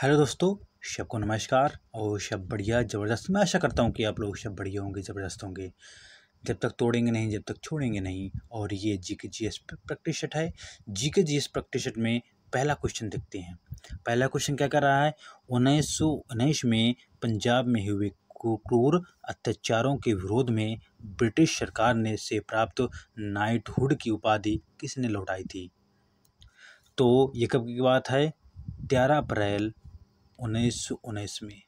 Hello दोस्तों, सबको नमस्कार और सब बढ़िया ज़बरदस्त। मैं आशा करता हूँ कि आप लोग सब बढ़िया होंगे, ज़बरदस्त होंगे। जब तक तोड़ेंगे नहीं, जब तक छोड़ेंगे नहीं। और ये जीके जीएस प्रैक्टिस सेट है। जीके जीएस प्रैक्टिस सेट में पहला क्वेश्चन देखते हैं। पहला क्वेश्चन क्या कर रहा है? 1919 में पंजाब में हुए क्रूर अत्याचारों के विरोध में ब्रिटिश सरकार ने से प्राप्त नाइटहुड की उपाधि किसने लौटाई थी? तो ये कब की बात है? 13 अप्रैल 1919 में,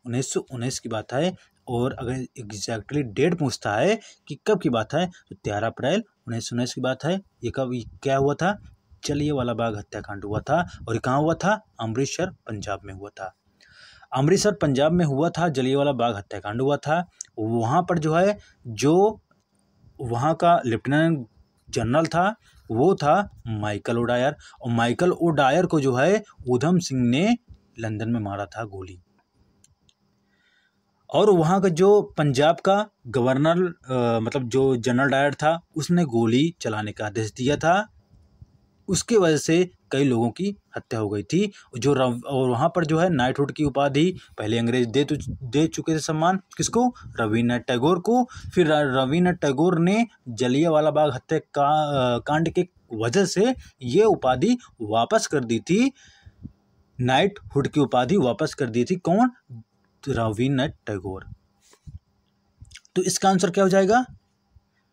1919 की बात है। और अगर एग्जैक्टली डेट पूछता है कि कब की बात है, तो 13 अप्रैल 1919 की बात है। ये कब क्या हुआ था? जलियांवाला बाग हत्याकांड हुआ था। और ये कहाँ हुआ था? अमृतसर, पंजाब में हुआ था। अमृतसर पंजाब में हुआ था, जलियांवाला बाग हत्याकांड हुआ था। वहाँ पर जो है, जो वहाँ का लेफ्टिनेंट जनरल था वो था माइकल ओडायर। और माइकल ओडायर को जो है ऊधम सिंह ने लंदन में मारा था गोली। और वहाँ का जो पंजाब का गवर्नर मतलब जो जनरल डायर था, उसने गोली चलाने का आदेश दिया था। उसके वजह से कई लोगों की हत्या हो गई थी। और वहाँ पर जो है नाइटहुड की उपाधि पहले अंग्रेज दे चुके थे सम्मान। किसको? रविन्द्रनाथ टैगोर को। फिर रविन्द्रनाथ टैगोर ने जलियांवाला बाग कांड के वजह से ये उपाधि वापस कर दी थी। नाइटहुड की उपाधि वापस कर दी थी। कौन? रविन्द्रनाथ टैगोर। तो इसका आंसर क्या हो जाएगा?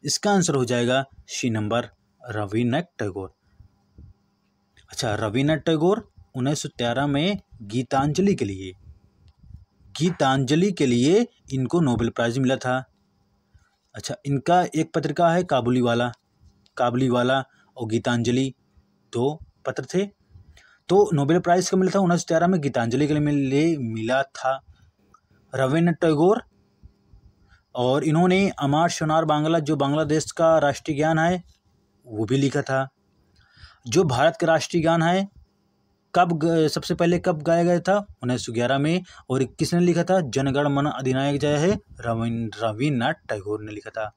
इसका आंसर हो जाएगा सी नंबर, रविन्द्रनाथ टैगोर। अच्छा, रविन्द्रनाथ टैगोर 1913 में गीतांजलि के लिए इनको नोबेल प्राइज मिला था। अच्छा, इनका एक पत्रिका है काबुलीवाला और गीतांजलि, दो पत्र थे। तो नोबेल प्राइज कब मिला था? 1913 में गीतांजलि के लिए मिला था रविन्द्रनाथ टैगोर। और इन्होंने अमार सोनार बांग्ला, जो बांग्लादेश का राष्ट्रीय गान है, वो भी लिखा था। जो भारत का राष्ट्रीय गान है सबसे पहले कब गाया गया था? 1911 में। और किसने लिखा था? जनगण मन अधिनायक जय है, रविन्द्रनाथ टैगोर ने लिखा था।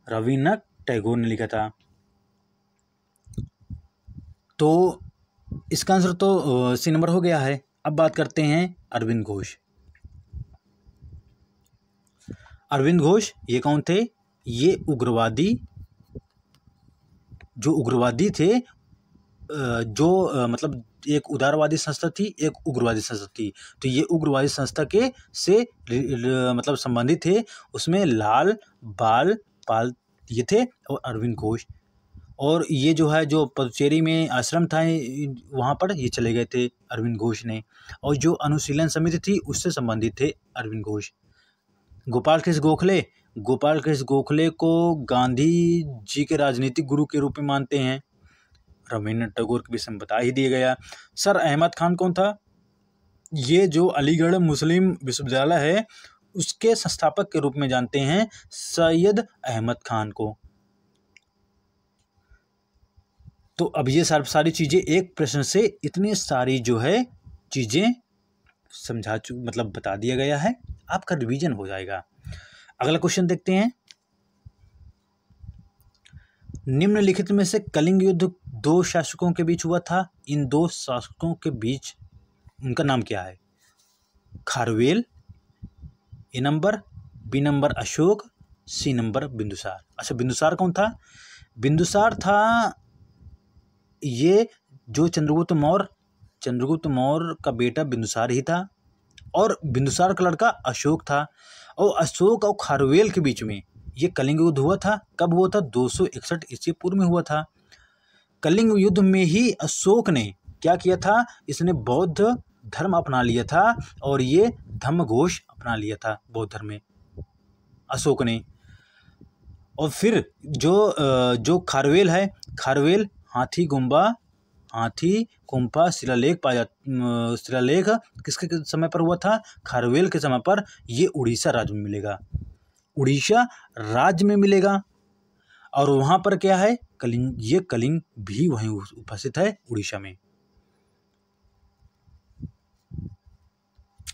रविन्द्रनाथ टैगोर ने लिखा था। तो इसका आंसर तो सी नंबर हो गया है। अब बात करते हैं अरविंद घोष। अरविंद घोष ये कौन थे? ये उग्रवादी थे। जो मतलब एक उदारवादी संस्था थी, एक उग्रवादी संस्था थी। तो ये उग्रवादी संस्था के से मतलब संबंधित थे। उसमें लाल बाल पाल ये थे और अरविंद घोष। और ये जो है, जो पदुचेरी में आश्रम था, वहाँ पर ये चले गए थे अरविंद घोष ने। और जो अनुशीलन समिति थी उससे संबंधित थे अरविंद घोष। गोपाल कृष्ण गोखले को गांधी जी के राजनीतिक गुरु के रूप में मानते हैं। रविन्द्रनाथ टैगोर के विषय में बता ही दिया गया। सर अहमद खान कौन था? ये जो अलीगढ़ मुस्लिम विश्वविद्यालय है उसके संस्थापक के रूप में जानते हैं सैयद अहमद खान को। तो अब ये सारी चीज़ें एक प्रश्न से इतनी सारी जो है चीज़ें मतलब बता दिया गया है। आपका रिवीजन हो जाएगा। अगला क्वेश्चन देखते हैं। निम्नलिखित में से कलिंग युद्ध दो शासकों के बीच हुआ था। इन दो शासकों के बीच उनका नाम क्या है? Kharavel, A number, B number Ashok, C number Bindusar. अच्छा, बिंदुसार कौन था? बिंदुसार था ये जो चंद्रगुप्त मौर्य का बेटा बिंदुसार ही था। और बिंदुसार का लड़का अशोक था। और अशोक और खारवेल के बीच में ये कलिंग युद्ध हुआ था। कब हुआ था? 261 ईस्वी पूर्व में हुआ था। कलिंग युद्ध में ही अशोक ने क्या किया था? इसने बौद्ध धर्म अपना लिया था और ये धम्मघोष अपना लिया था बौद्ध धर्म में अशोक ने। और फिर जो खारवेल है, खारवेल हाथी गुम्फा शिलालेख शिलालेख किसके समय पर हुआ था? खारवेल के समय पर। ये उड़ीसा राज्य में मिलेगा। और वहाँ पर क्या है? कलिंग भी वहीं उपस्थित है, उड़ीसा में।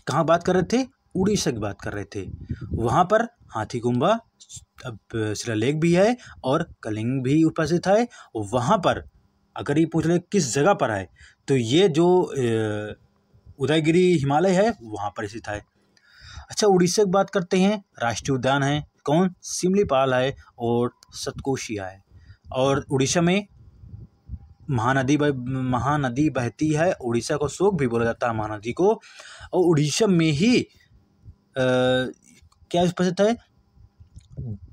कहाँ बात कर रहे थे? उड़ीसा की बात कर रहे थे। वहाँ पर हाथी गुम्फा शिलालेख भी है और कलिंग भी उपस्थित है। वहाँ पर अगर ये पूछ ले किस जगह पर है, तो ये जो उदयगिरी हिमालय है वहाँ पर स्थित है। अच्छा, उड़ीसा की बात करते हैं, राष्ट्रीय उद्यान है कौन, सिमलीपाल है और सतकोशिया है। और उड़ीसा में महानदी बहती है, उड़ीसा को शोक भी बोला जाता है महानदी को। और उड़ीसा में ही क्या प्रसिद्ध है,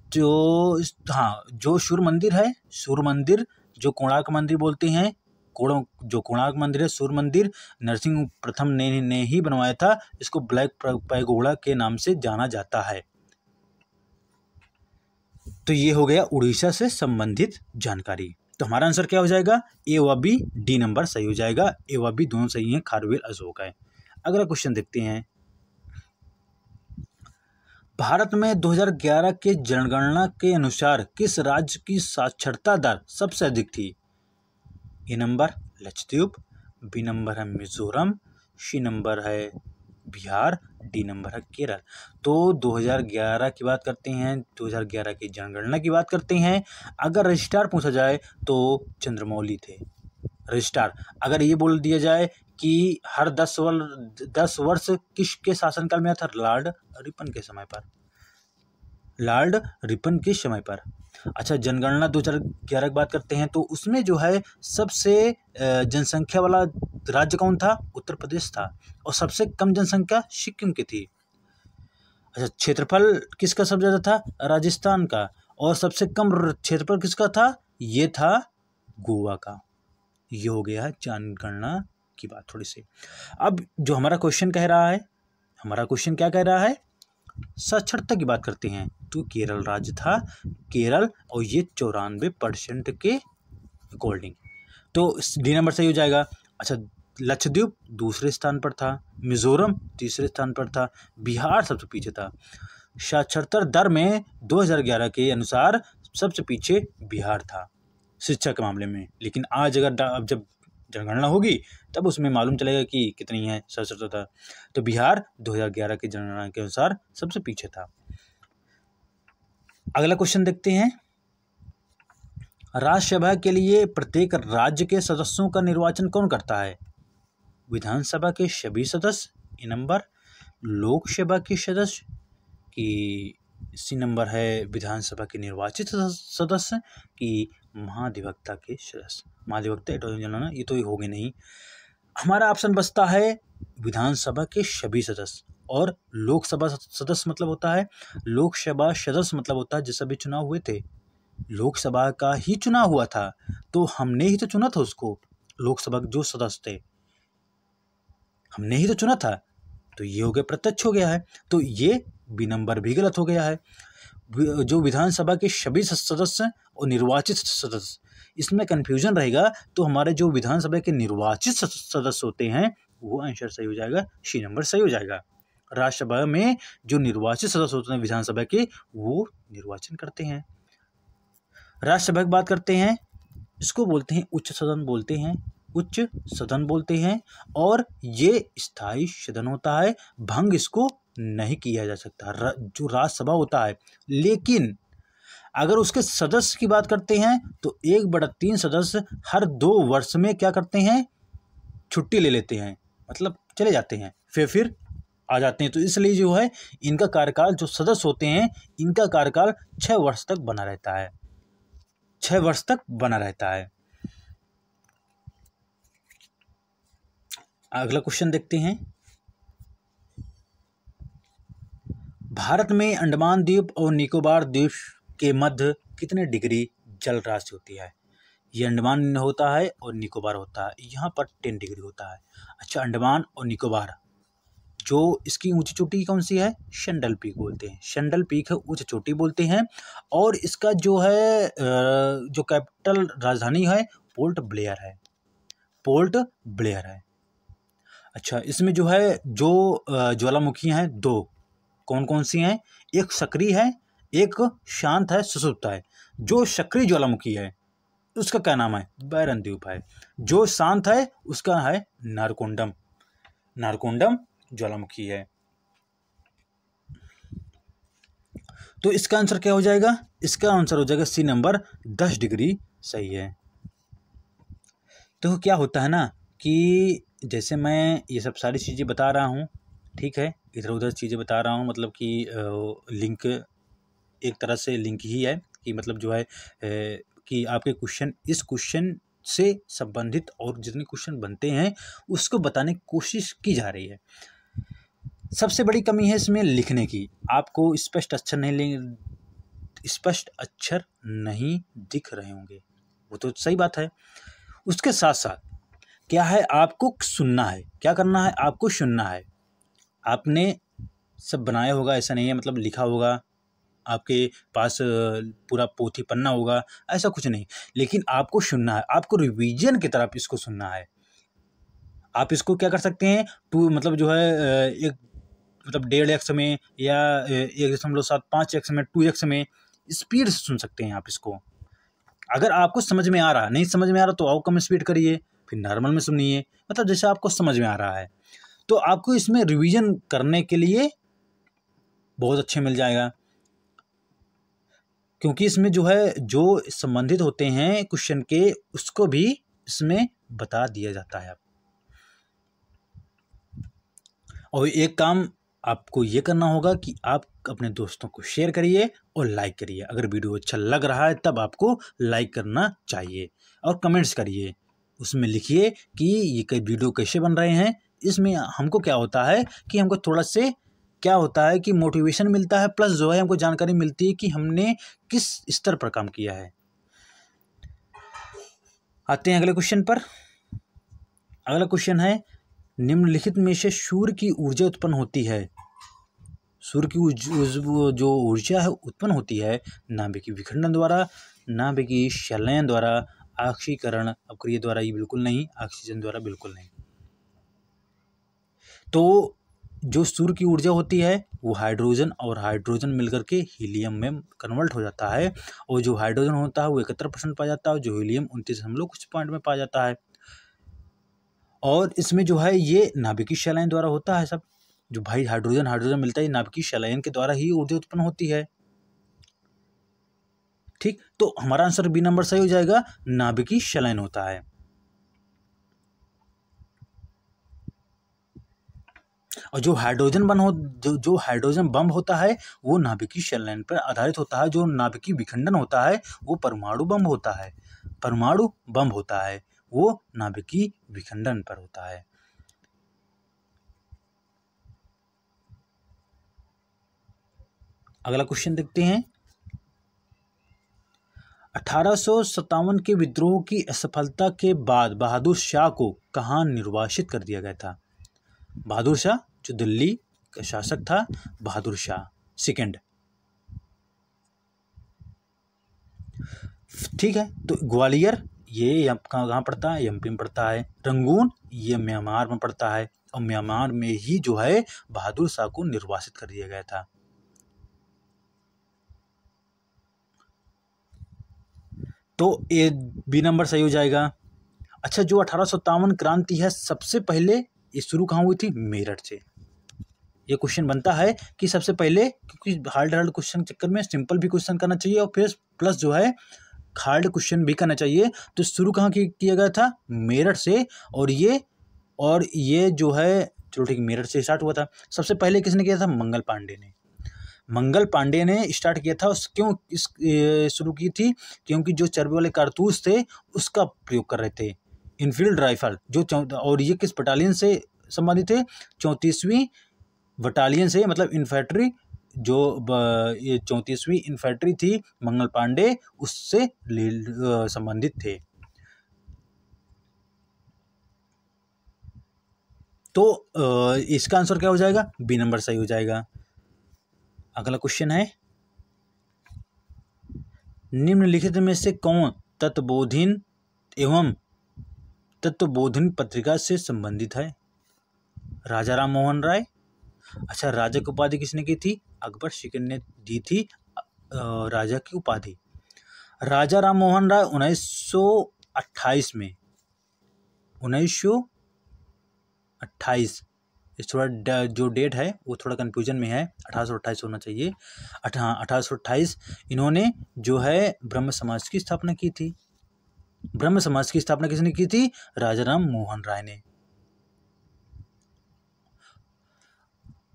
जो सूर्य मंदिर है, सूर्य मंदिर जो कोणार्क मंदिर बोलते हैं, जो कोणार्क मंदिर है, सूर्य मंदिर नरसिंह प्रथम ने ही बनवाया था। इसको ब्लैक पैगोडा के नाम से जाना जाता है। तो ये हो गया उड़ीसा से संबंधित जानकारी। तो हमारा आंसर क्या हो जाएगा, ए व बी, डी नंबर सही हो जाएगा। ए व बी दोनों सही हैं, खारवेल अशोक है। अगला क्वेश्चन देखते हैं, भारत में 2011 के जनगणना के अनुसार किस राज्य की साक्षरता दर सबसे अधिक थी। ए नंबर लक्षद्वीप, बी नंबर है मिजोरम, सी नंबर है बिहार, डी नंबर है केरल। तो 2011 की बात करते हैं, 2011 की जनगणना की बात करते हैं। अगर रजिस्ट्रार पूछा जाए तो चंद्रमौली थे रजिस्ट्रार। अगर ये बोल दिया जाए कि हर 10 वर्ष किसके शासनकाल में था, लॉर्ड रिपन के समय पर, लॉर्ड रिपन के समय पर। अच्छा, जनगणना 2011 की बात करते हैं तो उसमें जो है सबसे जनसंख्या वाला राज्य कौन था, उत्तर प्रदेश था। और सबसे कम जनसंख्या सिक्किम की थी। अच्छा, क्षेत्रफल किसका सबसे ज़्यादा था, राजस्थान का। और सबसे कम क्षेत्रफल किसका था, ये था गोवा का। ये हो गया है जनगणना की बात थोड़ी सी। अब जो हमारा क्वेश्चन कह रहा है, हमारा क्वेश्चन क्या कह रहा है, साक्षरता की बात करते हैं। तो केरल राज्य था, केरल, और ये 94% के अकॉर्डिंग। तो डी नंबर सही हो जाएगा। अच्छा, लक्षद्वीप दूसरे स्थान पर था, मिजोरम तीसरे स्थान पर था, बिहार सबसे पीछे था। साक्षरता दर में 2011 के अनुसार सबसे पीछे बिहार था शिक्षा के मामले में। लेकिन आज अब जब जनगणना होगी तब उसमें मालूम चलेगा कि कितनी है साक्षरता दर। तो बिहार 2011 की जनगणना के अनुसार सबसे पीछे था। अगला क्वेश्चन देखते हैं, राज्यसभा के लिए प्रत्येक राज्य के सदस्यों का निर्वाचन कौन करता है। विधानसभा के सभी सदस्य, ए नंबर लोकसभा के सदस्य, कि सी नंबर है विधानसभा के निर्वाचित सदस्य, कि महाधिवक्ता के सदस्य। महाधिवक्ता अटॉर्नी जनरल, ये तो हो गए नहीं। हमारा ऑप्शन बचता है विधानसभा के सभी सदस्य। और लोकसभा सदस्य मतलब होता है, लोकसभा सदस्य मतलब होता है जिस सभी चुनाव हुए थे, लोकसभा का ही चुनाव हुआ था, तो हमने ही तो चुना था उसको। लोकसभा के जो सदस्य थे हमने ही तो चुना था। तो ये हो गया, प्रत्यक्ष हो गया है। तो ये बी नंबर भी गलत हो गया है। जो विधानसभा के सभी सदस्य और निर्वाचित सदस्य, इसमें कन्फ्यूजन रहेगा। तो हमारे जो विधानसभा के निर्वाचित सदस्य होते हैं वो आंसर सही हो जाएगा, सी नंबर सही हो जाएगा। राज्यसभा में जो निर्वाचित सदस्य होते हैं विधानसभा के, वो निर्वाचन करते हैं। राज्यसभा की बात करते हैं, इसको बोलते हैं उच्च सदन बोलते हैं, उच्च सदन बोलते हैं। और ये स्थायी सदन होता है, भंग इसको नहीं किया जा सकता, जो राज्यसभा होता है। लेकिन अगर उसके सदस्य की बात करते हैं तो 1/3 सदस्य हर 2 वर्ष में क्या करते हैं, छुट्टी ले लेते हैं, मतलब चले जाते हैं, फिर आ जाते हैं। तो इसलिए जो है इनका कार्यकाल, जो सदस्य होते हैं इनका कार्यकाल 6 वर्ष तक बना रहता है, 6 वर्ष तक बना रहता है। अगला क्वेश्चन देखते हैं, भारत में अंडमान द्वीप और निकोबार द्वीप के मध्य कितने डिग्री जल राशि होती है। ये अंडमान होता है और निकोबार होता है, यहाँ पर 10 डिग्री होता है। अच्छा, अंडमान और निकोबार, जो इसकी ऊंची चोटी कौन सी है, शंडल पीक बोलते हैं, शंडल पीक है, ऊंची चोटी बोलते हैं। और इसका जो है जो कैपिटल राजधानी है पोर्ट ब्लेयर है, पोर्ट ब्लेयर है। अच्छा, इसमें जो है जो ज्वालामुखियाँ हैं 2, कौन कौन सी हैं, एक सक्रिय है, एक शांत है, सुषुप्त है। जो सक्रिय ज्वालामुखी है उसका क्या नाम है, बैरन द्वीप है। जो शांत है उसका है नारकोंडम, नारकोंडम ज्वालामुखी है। तो इसका आंसर क्या हो जाएगा, इसका आंसर हो जाएगा सी नंबर 10 डिग्री सही है। तो क्या होता है ना कि जैसे मैं ये सब सारी चीज़ें बता रहा हूँ, ठीक है, इधर उधर चीज़ें बता रहा हूँ, मतलब कि लिंक एक तरह से लिंक ही है कि मतलब जो है कि आपके क्वेश्चन इस क्वेश्चन से संबंधित और जितने क्वेश्चन बनते हैं उसको बताने की कोशिश की जा रही है। सबसे बड़ी कमी है इसमें लिखने की, आपको स्पष्ट अक्षर नहीं दिख रहे होंगे, वो तो सही बात है। उसके साथ साथ क्या है, आपको सुनना है, क्या करना है, आपको सुनना है। आपने सब बनाया होगा, ऐसा नहीं है मतलब लिखा होगा, आपके पास पूरा पोथी पन्ना होगा, ऐसा कुछ नहीं, लेकिन आपको सुनना है, आपको रिवीजन की तरफ इसको सुनना है। आप इसको क्या कर सकते हैं, मतलब जो है एक मतलब 1.5x में या 1.75x में 2x में स्पीड से सुन सकते हैं आप इसको। अगर आपको समझ में आ रहा, नहीं समझ में आ रहा तो और कम स्पीड करिए, फिर नॉर्मल में सुनिए, मतलब जैसे आपको समझ में आ रहा है। तो आपको इसमें रिवीजन करने के लिए बहुत अच्छे मिल जाएगा, क्योंकि इसमें जो है जो संबंधित होते हैं क्वेश्चन के उसको भी इसमें बता दिया जाता है। और एक काम आपको ये करना होगा कि आप अपने दोस्तों को शेयर करिए और लाइक करिए। अगर वीडियो अच्छा लग रहा है तब आपको लाइक करना चाहिए, और कमेंट्स करिए, उसमें लिखिए कि ये वीडियो कैसे बन रहे हैं। इसमें हमको क्या होता है कि हमको थोड़ा से क्या होता है कि मोटिवेशन मिलता है, प्लस जो है हमको जानकारी मिलती है कि हमने किस स्तर पर काम किया है। आते हैं अगले क्वेश्चन पर। अगला क्वेश्चन है, निम्नलिखित में से सूर्य की ऊर्जा उत्पन्न होती है। सूर्य की जो ऊर्जा है उत्पन्न होती है नाभिकीय विखंडन द्वारा, नाभिकीय संलयन द्वारा, ऑक्सीकरण अपक्रिया द्वारा, ये बिल्कुल नहीं, ऑक्सीजन द्वारा बिल्कुल नहीं। तो जो सूर्य की ऊर्जा होती है वो हाइड्रोजन और हाइड्रोजन मिलकर के हीलियम में कन्वर्ट हो जाता है, और जो हाइड्रोजन होता है वो 71% पाया जाता है, और जो हीलियम 29 कुछ पॉइंट में पाया जाता है। और इसमें जो है ये नाभिकीय संलयन द्वारा होता है सब, जो भाई हाइड्रोजन मिलता है नाभिकीय संलयन के द्वारा ही ऊर्जा उत्पन्न होती है। ठीक, तो हमारा आंसर बी नंबर सही हो जाएगा, नाभिकीय संलयन होता है। और जो हाइड्रोजन बम होता है वो नाभिकीय संलयन पर आधारित होता है। जो नाभिकीय विखंडन होता है वो परमाणु बम होता है, वो नाभिकीय विखंडन पर होता है। अगला क्वेश्चन देखते हैं। 1857 के विद्रोह की असफलता के बाद बहादुर शाह को कहाँ निर्वासित कर दिया गया था? बहादुर शाह जो दिल्ली का शासक था, बहादुर शाह सेकंड। ठीक है, तो ग्वालियर ये कहाँ पड़ता है, एमपी में पड़ता है। रंगून ये म्यांमार में पड़ता है, और म्यांमार में ही जो है बहादुर शाह को निर्वासित कर दिया गया था। तो ये बी नंबर सही हो जाएगा। अच्छा, जो 1857 क्रांति है सबसे पहले ये शुरू कहाँ हुई थी? मेरठ से। ये क्वेश्चन बनता है कि सबसे पहले, क्योंकि हार्ड क्वेश्चन के चक्कर में सिंपल भी क्वेश्चन करना चाहिए और फिर प्लस जो है हार्ड क्वेश्चन भी करना चाहिए। तो शुरू कहाँ किया गया था? मेरठ से। और ये जो है, चलो ठीक, मेरठ से स्टार्ट हुआ था। सबसे पहले किसने किया था? मंगल पांडे ने स्टार्ट किया था। क्यों शुरू की थी? क्योंकि जो चर्बी वाले कारतूस थे उसका प्रयोग कर रहे थे, इनफील्ड राइफल और ये किस बटालियन से संबंधित थे? 34वीं बटालियन से, मतलब इन्फेंट्री, जो ये 34वीं इन्फेंट्री थी मंगल पांडे, उससे संबंधित थे। तो इसका आंसर क्या हो जाएगा? बी नंबर सही हो जाएगा। अगला क्वेश्चन है, निम्नलिखित में से कौन तत्वबोधिनी पत्रिका से संबंधित है? राजा राम मोहन राय। अच्छा, राजा की उपाधि किसने की थी? अकबर सेकंड ने दी थी राजा की उपाधि। राजा राम मोहन राय 1928 में, 1928, थोड़ा जो डेट है वो थोड़ा कंफ्यूजन में है, 1828 होना चाहिए। 1828 इन्होंने जो है ब्रह्म समाज की स्थापना की थी। ब्रह्म समाज की स्थापना किसने की थी? राजा राम मोहन राय ने।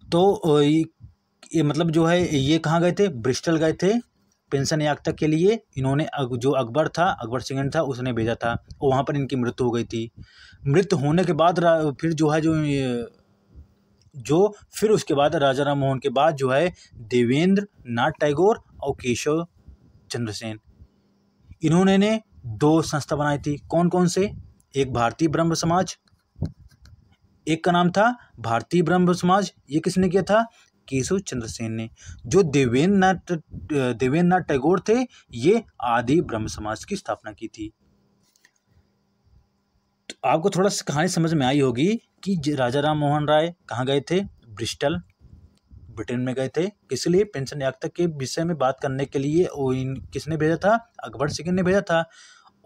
तो ये मतलब जो है ये कहाँ गए थे? ब्रिस्टल गए थे पेंशन यात्रा के लिए। इन्होंने जो अकबर था, अकबर सेकंड था, उसने भेजा था और वहाँ पर इनकी मृत्यु हो गई थी। मृत्यु होने के बाद फिर जो है फिर उसके बाद राजा राम मोहन के बाद जो है देवेंद्र नाथ टैगोर और केशव चंद्र सेन, इन्होंने ने 2 संस्था बनाई थी। कौन कौन से? एक भारतीय ब्रह्म समाज, एक का नाम था भारतीय ब्रह्म समाज। ये किसने किया था? केशव चंद्र सेन ने। जो देवेंद्र नाथ टैगोर थे, ये आदि ब्रह्म समाज की स्थापना की थी। तो आपको थोड़ा सा कहानी समझ में आई होगी कि राजा राम मोहन राय कहाँ गए थे? ब्रिस्टल, ब्रिटेन में गए थे। इसलिए पेंशन यात्रा के विषय में बात करने के लिए किसने भेजा था? अकबर सेकंड ने भेजा था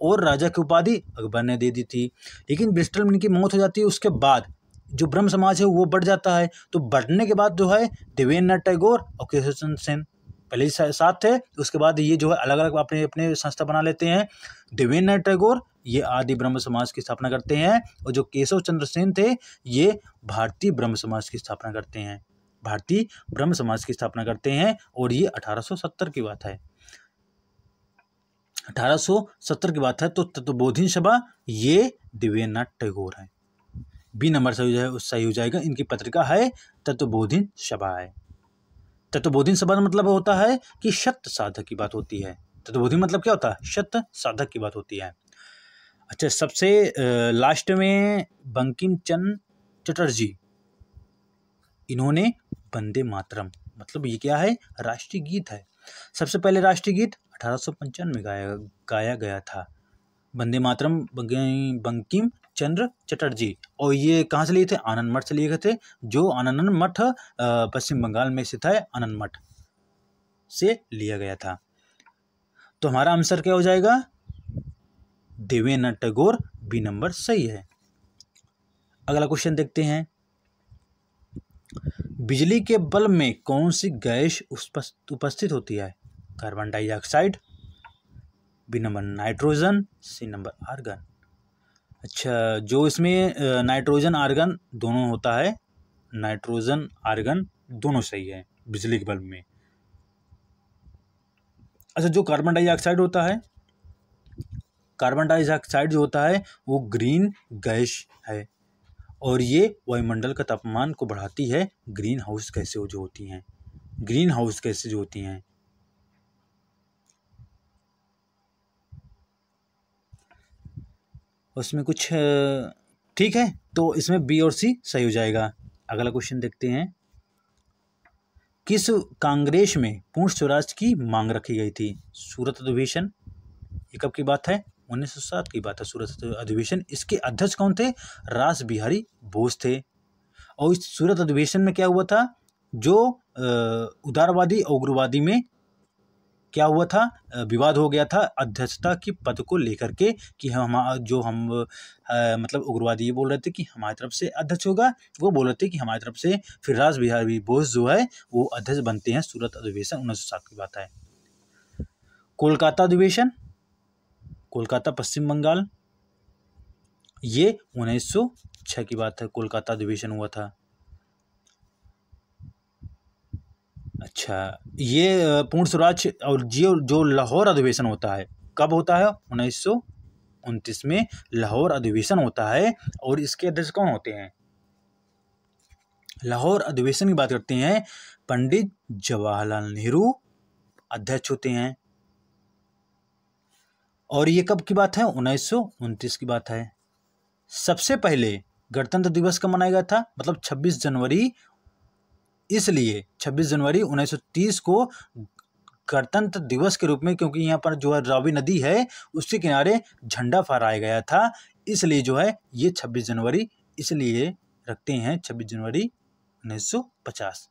और राजा की उपाधि अकबर ने दे दी थी। लेकिन ब्रिस्टल में इनकी मौत हो जाती है, उसके बाद जो ब्रह्म समाज है वो बढ़ जाता है। तो बढ़ने के बाद जो है देवेंद्र नाथ टैगोर और केशव चंद्र सेन पहले ही साथ थे, उसके बाद ये जो है अलग अलग अपने अपने संस्था बना लेते हैं। देवेंद्र नाथ टैगोर ये आदि ब्रह्म समाज की स्थापना करते हैं और जो केशव चंद्र सेन थे ये भारतीय ब्रह्म समाज की स्थापना करते हैं। भारतीय ब्रह्म समाज की स्थापना करते हैं और ये 1870 की बात है। 1870 की बात है। तो तत्वबोधिनी सभा ये देवेंद्र नाथ टैगोर है। बी नंबर सही हो जाएगा। इनकी पत्रिका है तत्वबोधिनी सभा है। तत्वबोधिनी सभा मतलब होता है कि सत्य साधक की बात होती है। तत्वबोधिनी मतलब क्या होता है? सत्य साधक की बात होती है। अच्छा, सबसे लास्ट में बंकिम चंद्र चटर्जी, इन्होंने वंदे मातरम, मतलब ये क्या है? राष्ट्रीय गीत है। सबसे पहले राष्ट्रीय गीत 1895 में गाया गया था। वंदे मातरम बंकिम चंद्र चटर्जी। और ये कहाँ से लिए थे? आनंद मठ से लिए गए थे। जो आनंद मठ पश्चिम बंगाल में स्थित है, आनंद मठ से लिया गया था। तो हमारा आंसर क्या हो जाएगा? देवेंद्र नाथ टैगोर, बी नंबर सही है। अगला क्वेश्चन देखते हैं। बिजली के बल्ब में कौन सी गैस उपस्थित होती है? Carbon dioxide, B number nitrogen, C number argon. अच्छा, जो इसमें नाइट्रोजन आर्गन दोनों होता है, नाइट्रोजन आर्गन दोनों सही है बिजली के बल्ब में। अच्छा, जो कार्बन डाइऑक्साइड होता है, कार्बन डाइऑक्साइड जो होता है वो ग्रीन गैस है और ये वायुमंडल का तापमान को बढ़ाती है। ग्रीन हाउस गैसें जो होती हैं, ग्रीन हाउस गैसें जो होती हैं। उसमें कुछ ठीक है, तो इसमें बी और सी सही हो जाएगा। अगला क्वेश्चन देखते हैं। किस कांग्रेस में पूर्ण स्वराज की मांग रखी गई थी? सूरत अधिवेशन, ये कब की बात है? 1907 की बात है, सूरत अधिवेशन। इसके अध्यक्ष कौन थे? रास बिहारी बोस थे। और इस सूरत अधिवेशन में क्या हुआ था? जो उदारवादी और उग्रवादी में क्या हुआ था? विवाद हो गया था अध्यक्षता की पद को लेकर के कि हम मतलब उग्रवादी ये बोल रहे थे कि हमारी तरफ से अध्यक्ष होगा, वो बोल रहे थे कि हमारी तरफ से। फिर रास बिहारी बोस जो है वो अध्यक्ष बनते हैं। सूरत अधिवेशन 1907 की बात है। कोलकाता अधिवेशन, कोलकाता पश्चिम बंगाल, ये 1906 की बात है, कोलकाता अधिवेशन हुआ था। अच्छा, ये पूर्ण स्वराज और जो लाहौर अधिवेशन होता है कब होता है? 1929 में लाहौर अधिवेशन होता है। और इसके अध्यक्ष कौन होते हैं? लाहौर अधिवेशन की बात करते हैं, पंडित जवाहरलाल नेहरू अध्यक्ष होते हैं। और ये कब की बात है? 1929 की बात है। सबसे पहले गणतंत्र दिवस कब मनाया गया था? मतलब 26 जनवरी। इसलिए 26 जनवरी 1930 को गणतंत्र दिवस के रूप में, क्योंकि यहाँ पर जो है रावी नदी है उसके किनारे झंडा फहराया गया था, इसलिए जो है ये 26 जनवरी इसलिए रखते हैं, 26 जनवरी 1950।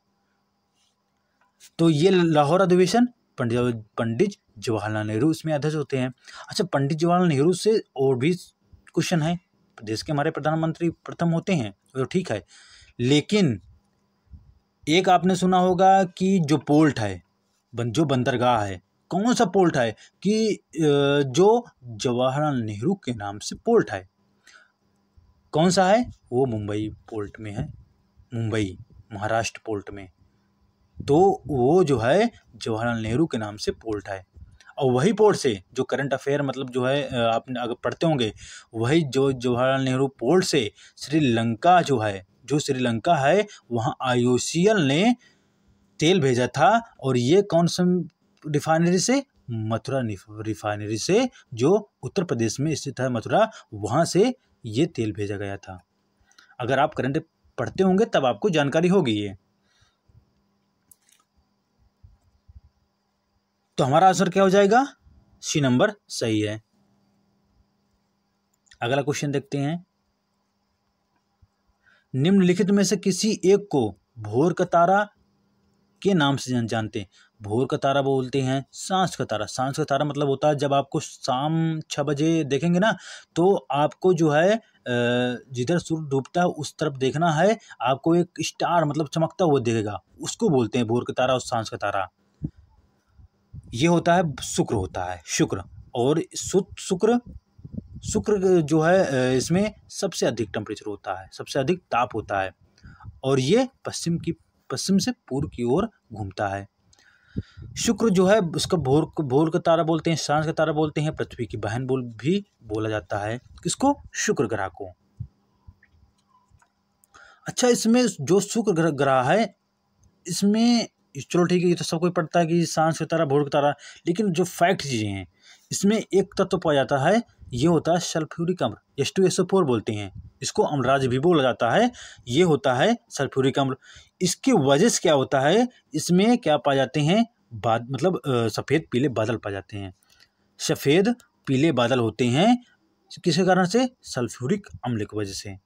तो ये लाहौर अधिवेशन पंडित जवाहरलाल नेहरू इसमें अध्यक्ष होते हैं। अच्छा, पंडित जवाहरलाल नेहरू से और भी क्वेश्चन है। देश के हमारे प्रधानमंत्री प्रथम होते हैं तो ठीक है, लेकिन एक आपने सुना होगा कि जो पोर्ट है, जो बंदरगाह है, कौन सा पोर्ट है कि जो जवाहरलाल नेहरू के नाम से पोर्ट है, कौन सा है? वो मुंबई पोर्ट में है, मुंबई महाराष्ट्र पोर्ट में। तो वो जो है जवाहरलाल नेहरू के नाम से पोर्ट है। और वही पोर्ट से जो करंट अफेयर मतलब जो है आपने अगर पढ़ते होंगे, वही जो जवाहरलाल नेहरू पोर्ट से श्रीलंका जो श्रीलंका है वहाँ IOCL ने तेल भेजा था। और ये कौन सा रिफाइनरी से? मथुरा रिफाइनरी से, जो उत्तर प्रदेश में स्थित है मथुरा, वहाँ से ये तेल भेजा गया था। अगर आप करंट पढ़ते होंगे तब आपको जानकारी होगी ये। तो हमारा आंसर क्या हो जाएगा? C नंबर सही है। अगला क्वेश्चन देखते हैं। निम्नलिखित में से किसी एक को भोर का तारा के नाम से जानते हैं। भोर का तारा बोलते हैं सांझ का तारा। सांझ का तारा मतलब होता है जब आपको शाम 6 बजे देखेंगे ना, तो आपको जो है जिधर सूर्य डूबता है उस तरफ देखना है, आपको एक स्टार मतलब चमकता हुआ दिखेगा, उसको बोलते हैं भोर का तारा और सांझ का तारा। ये होता है शुक्र, होता है शुक्र। और शुक्र जो है इसमें सबसे अधिक टेम्परेचर होता है, सबसे अधिक ताप होता है। और ये पश्चिम से पूर्व की ओर घूमता है। शुक्र जो है उसका भोर का तारा बोलते हैं, सांझ का तारा बोलते हैं, पृथ्वी की बहन भी बोला जाता है किसको? शुक्र ग्रह को। अच्छा, इसमें जो शुक्र ग्रह है इसमें चलो ठीक है, ये तो सबको पड़ता है कि सांझ का तारा भोर का तारा, लेकिन जो फैक्ट चीज़ें हैं इसमें एक तत्व पाया जाता है, ये होता है सल्फ्यूरिक अम्ल, H2SO4 बोलते हैं इसको, अम्लराज भी बोला जाता है। ये होता है सल्फ्यूरिक अम्ल। इसकी वजह से क्या होता है, इसमें क्या पाए जाते हैं? मतलब सफ़ेद पीले बादल पाए जाते हैं। सफ़ेद पीले बादल होते हैं किसके कारण से? सल्फ्यूरिक अम्ल की वजह से।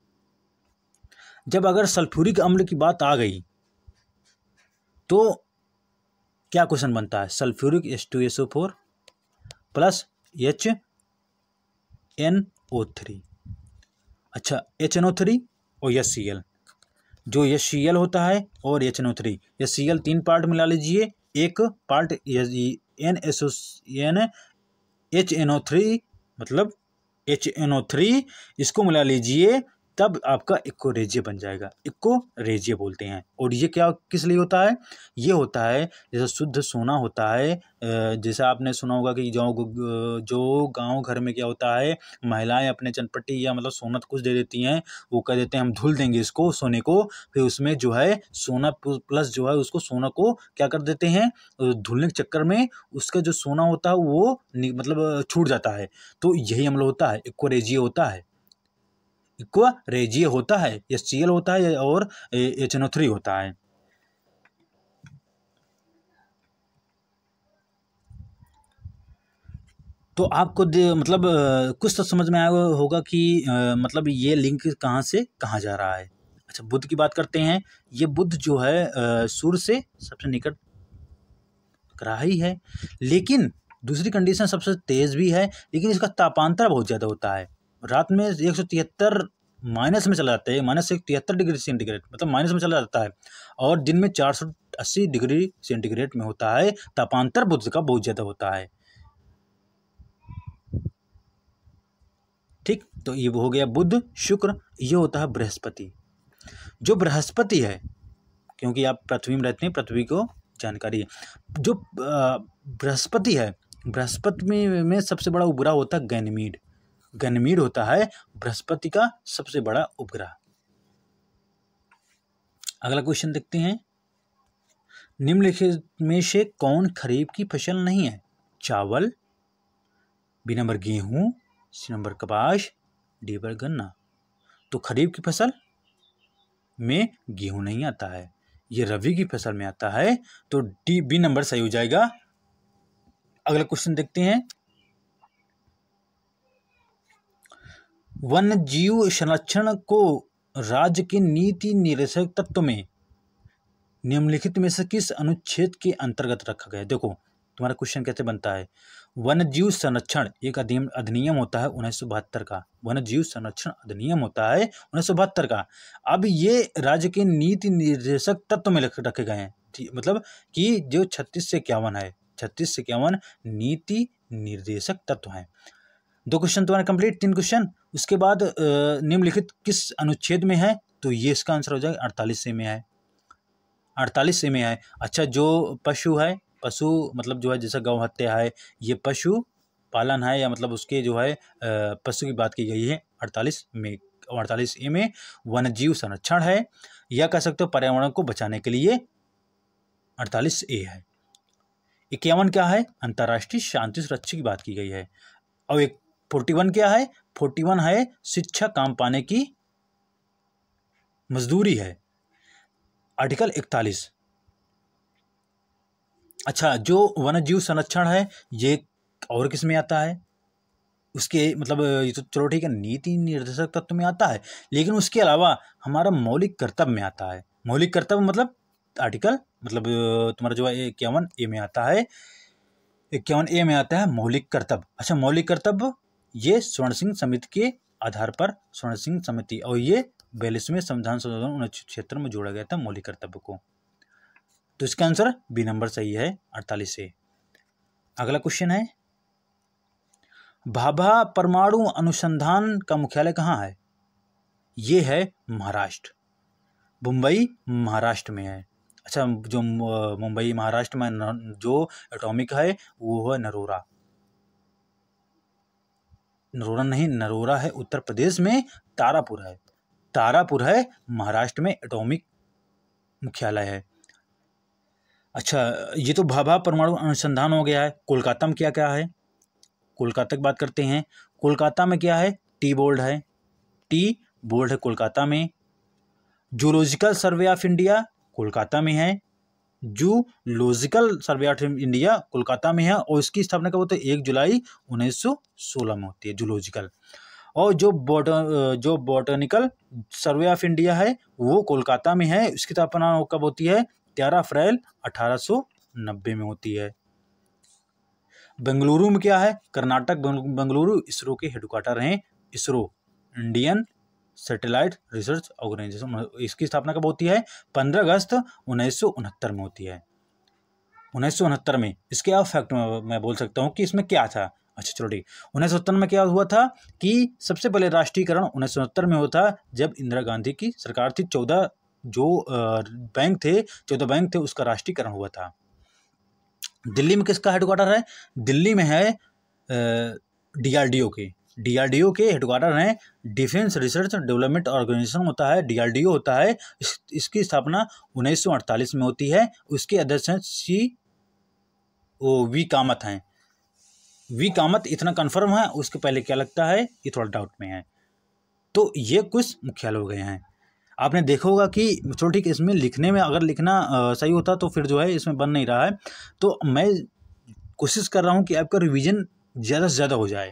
जब अगर सल्फ्यूरिक अम्ल की बात आ गई तो क्या क्वेश्चन बनता है? Sulphuric H2SO4 plus HNO3। अच्छा, HNO3 और HCl, जो HCl होता है और HNO3, HCl 3 पार्ट मिला लीजिए, एक पार्ट HNO3 मतलब HNO3, इसको मिला लीजिए तब आपका इक्को रेजिया बन जाएगा। इक्को रेजिया बोलते हैं। और ये क्या किस लिए होता है? ये होता है जैसे शुद्ध सोना होता है, जैसे आपने सुना होगा कि जो गांव घर में क्या होता है, महिलाएं अपने चनपट्टी या मतलब सोना कुछ दे देती हैं, वो कह देते हैं हम धुल देंगे इसको सोने को, फिर उसमें जो है सोना प्लस जो है उसको सोना को क्या कर देते हैं, धुलने के चक्कर में उसका जो सोना होता है वो मतलब छूट जाता है। तो यही अम्ल होता है, इक्को रेजिया होता है। इक्वा रेजिया होता है, HCl होता है और HNO3 होता है। तो आपको मतलब कुछ तो समझ में आया होगा कि मतलब ये लिंक कहाँ से कहाँ जा रहा है। अच्छा, बुध की बात करते हैं। ये बुध जो है सूर्य से सबसे निकट ग्रह ही है, लेकिन दूसरी कंडीशन सबसे तेज भी है, लेकिन इसका तापांतर बहुत ज़्यादा होता है। रात में 173 माइनस में चला जाता है, -173 डिग्री सेंटीग्रेड मतलब माइनस में चला जाता है, और दिन में 480 डिग्री सेंटीग्रेड में होता है। तापांतर बुध का बहुत ज़्यादा होता है। ठीक, तो ये हो गया बुध। शुक्र, ये होता है बृहस्पति। जो बृहस्पति है, क्योंकि आप पृथ्वी में रहते हैं, पृथ्वी को जानकारी है, जो बृहस्पति है, बृहस्पति में सबसे बड़ा उपग्रह होता है गैनीमीड। गैनीमीड होता है बृहस्पति का सबसे बड़ा उपग्रह। अगला क्वेश्चन देखते हैं। निम्नलिखित में से कौन खरीफ की फसल नहीं है? चावल, बी नंबर गेहूं, सी नंबर कपास, डी नंबर गन्ना। तो खरीफ की फसल में गेहूं नहीं आता है, ये रबी की फसल में आता है, तो बी नंबर सही हो जाएगा। अगला क्वेश्चन देखते हैं। वन्य जीव संरक्षण को राज्य के नीति निर्देशक तत्व में निम्नलिखित में से किस अनुच्छेद के अंतर्गत रखा गया है? देखो तुम्हारा क्वेश्चन कैसे बनता है। वन्य जीव संरक्षण एक अधिनियम होता है 1972 का, वन्य जीव संरक्षण अधिनियम होता है 1972 का। अब ये राज्य के नीति निर्देशक तत्व में रखे गए हैं, मतलब कि जो 36 से 51 है, 36 से 51 नीति निर्देशक तत्व हैं। 2 क्वेश्चन तुम्हारे कंप्लीट, 3 क्वेश्चन। उसके बाद निम्नलिखित किस अनुच्छेद में है, तो ये इसका आंसर हो जाएगा 48 में है, 48 में है। अच्छा, जो पशु है, पशु मतलब जो है जैसा गौ हत्या है, ये पशु पालन है या मतलब उसके जो है पशु की बात की गई है 48 में। 48 में वन्यजीव संरक्षण है, या कह सकते हो पर्यावरण को बचाने के लिए 48 है। 51 क्या है, अंतर्राष्ट्रीय शांति सुरक्षा की बात की गई है। और एक 41 क्या है, 41 है शिक्षा काम पाने की मजदूरी है, आर्टिकल 41। अच्छा, जो वन्यजीव संरक्षण है ये और किस में आता है, उसके मतलब ये तो चलो ठीक है नीति निर्देशक तत्व में आता है, लेकिन उसके अलावा हमारा मौलिक कर्तव्य में आता है। मौलिक कर्तव्य मतलब आर्टिकल मतलब तुम्हारा जो है 51A में आता है, 51A में आता है मौलिक कर्तव्य। अच्छा, मौलिक कर्तव्य ये स्वर्ण सिंह समिति के आधार पर, स्वर्ण सिंह समिति, और ये 42वें संविधान संशोधन 1976 में जोड़ा गया था मौलिक कर्तव्य को। तो इसका आंसर बी नंबर सही है, 48A। अगला क्वेश्चन है, भाभा परमाणु अनुसंधान का मुख्यालय कहाँ है? ये है महाराष्ट्र, मुंबई महाराष्ट्र में है। अच्छा, जो मुंबई महाराष्ट्र में जो एटॉमिक है वो है नरोरा, नरोरा नहीं, नरोरा है उत्तर प्रदेश में, तारापुर है, तारापुर है महाराष्ट्र में एटॉमिक मुख्यालय है। अच्छा, ये तो भाभा परमाणु अनुसंधान हो गया है। कोलकाता में क्या क्या है, कोलकाता की बात करते हैं। कोलकाता में क्या है, टी बोर्ड है, टी बोर्ड है कोलकाता में। Zoological survey of India Kolkata में है, zoological survey of India Kolkata में है, और इसकी स्थापना कब होती है, 1 जुलाई 1916 में होती है जूलॉजिकल। और जो बॉटनिकल सर्वे ऑफ इंडिया है वो कोलकाता में है, इसकी स्थापना कब होती है, 13 अप्रैल 1890 में होती है। बेंगलुरु में क्या है, कर्नाटक बेंगलुरु इसरो के हेडक्वार्टर हैं, ISRO Indian satellite research organisation. इसकी स्थापना कब होती है, 15 अगस्त 1969 में होती है, 1969 में। इसके आप फैक्ट मैं बोल सकता हूँ कि इसमें क्या था। अच्छा चलो ठीक, 1970 में क्या हुआ था कि सबसे पहले राष्ट्रीयकरण 1969 में हुआ था, जब इंदिरा गांधी की सरकार थी। 14 जो बैंक थे उसका राष्ट्रीयकरण हुआ था। दिल्ली में किसका हेडक्वार्टर है, दिल्ली में है डीआरडीओ के हेडक्वार्टर हैं, डिफेंस रिसर्च डेवलपमेंट ऑर्गेनाइजेशन होता है, डीआरडीओ होता है। इसकी स्थापना 1948 में होती है। उसके अध्यक्ष हैं वी कामत हैं, वी कामत, इतना कंफर्म है। उसके पहले क्या लगता है ये थोड़ा डाउट में है। तो ये कुछ मुख्यालय हो गए हैं। आपने देखा होगा कि चलो ठीक, इसमें लिखने में अगर लिखना सही होता तो फिर जो है इसमें बन नहीं रहा है। तो मैं कोशिश कर रहा हूँ कि आपका रिवीजन ज़्यादा से ज़्यादा हो जाए।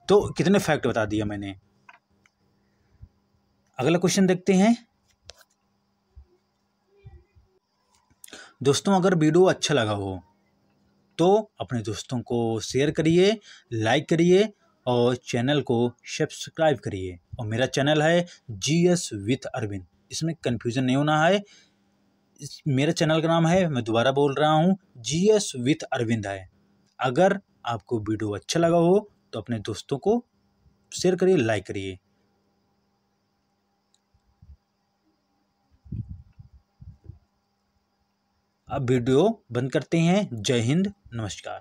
तो कितने फैक्ट बता दिया मैंने। अगला क्वेश्चन देखते हैं। दोस्तों, अगर वीडियो अच्छा लगा हो तो अपने दोस्तों को शेयर करिए, लाइक करिए और चैनल को सब्सक्राइब करिए। और मेरा चैनल है GS विथ अरविंद, इसमें कन्फ्यूज़न नहीं होना है। मेरे चैनल का नाम है, मैं दोबारा बोल रहा हूँ, GS विथ अरविंद है। अगर आपको वीडियो अच्छा लगा हो तो अपने दोस्तों को शेयर करिए, लाइक करिए। अब वीडियो बंद करते हैं। जय हिंद, नमस्कार।